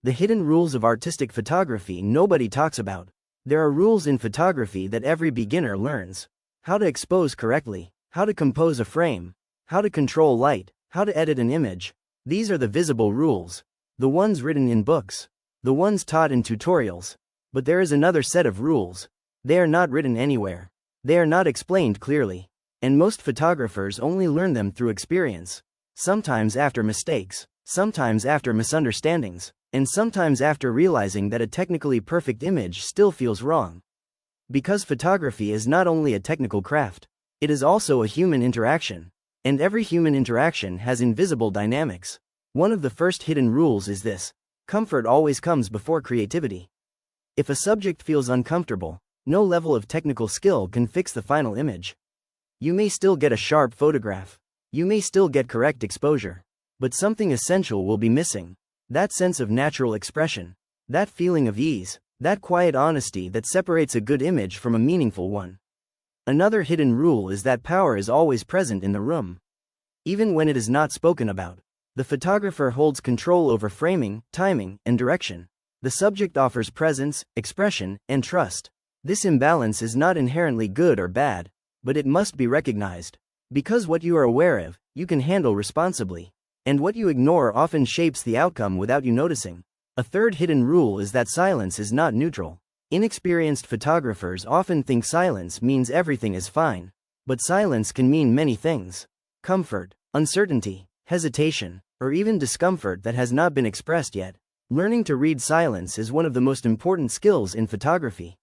The hidden rules of artistic photography nobody talks about. There are rules in photography that every beginner learns. How to expose correctly, how to compose a frame, how to control light, how to edit an image. These are the visible rules. The ones written in books. The ones taught in tutorials. But there is another set of rules. They are not written anywhere. They are not explained clearly. And most photographers only learn them through experience. Sometimes after mistakes, sometimes after misunderstandings, and sometimes after realizing that a technically perfect image still feels wrong. Because photography is not only a technical craft, it is also a human interaction. And every human interaction has invisible dynamics. One of the first hidden rules is this: comfort always comes before creativity. If a subject feels uncomfortable, no level of technical skill can fix the final image. You may still get a sharp photograph. You may still get correct exposure. But something essential will be missing. That sense of natural expression. That feeling of ease. That quiet honesty that separates a good image from a meaningful one. Another hidden rule is that power is always present in the room. Even when it is not spoken about. The photographer holds control over framing, timing, and direction. The subject offers presence, expression, and trust. This imbalance is not inherently good or bad, but it must be recognized. Because what you are aware of, you can handle responsibly. And what you ignore often shapes the outcome without you noticing. A third hidden rule is that silence is not neutral. Inexperienced photographers often think silence means everything is fine. But silence can mean many things. Comfort, uncertainty, hesitation, or even discomfort that has not been expressed yet. Learning to read silence is one of the most important skills in photography.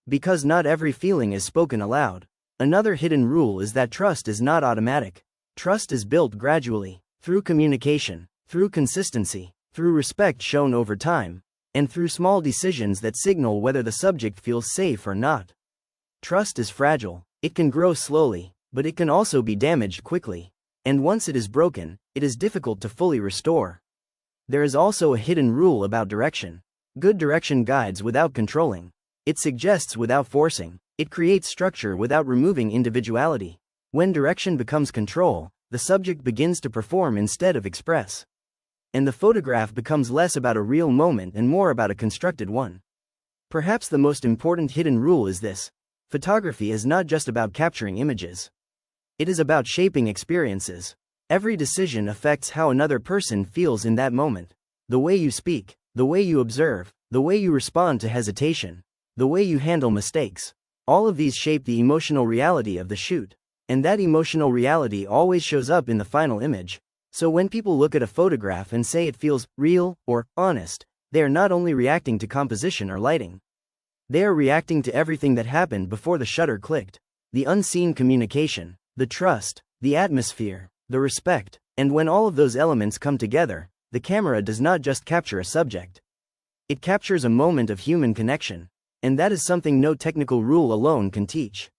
Because not every feeling is spoken aloud. Another hidden rule is that trust is not automatic. Trust is built gradually, through communication, through consistency, through respect shown over time, and through small decisions that signal whether the subject feels safe or not. Trust is fragile. It can grow slowly, but it can also be damaged quickly. And once it is broken, it is difficult to fully restore. There is also a hidden rule about direction. Good direction guides without controlling. It suggests without forcing. It creates structure without removing individuality. When direction becomes control, the subject begins to perform instead of express. And the photograph becomes less about a real moment and more about a constructed one. Perhaps the most important hidden rule is this: photography is not just about capturing images. It is about shaping experiences. Every decision affects how another person feels in that moment. The way you speak, the way you observe, the way you respond to hesitation, the way you handle mistakes. All of these shape the emotional reality of the shoot. And that emotional reality always shows up in the final image. So when people look at a photograph and say it feels real or honest, they are not only reacting to composition or lighting. They are reacting to everything that happened before the shutter clicked. The unseen communication, the trust, the atmosphere, the respect. And when all of those elements come together, the camera does not just capture a subject. It captures a moment of human connection. And that is something no technical rule alone can teach.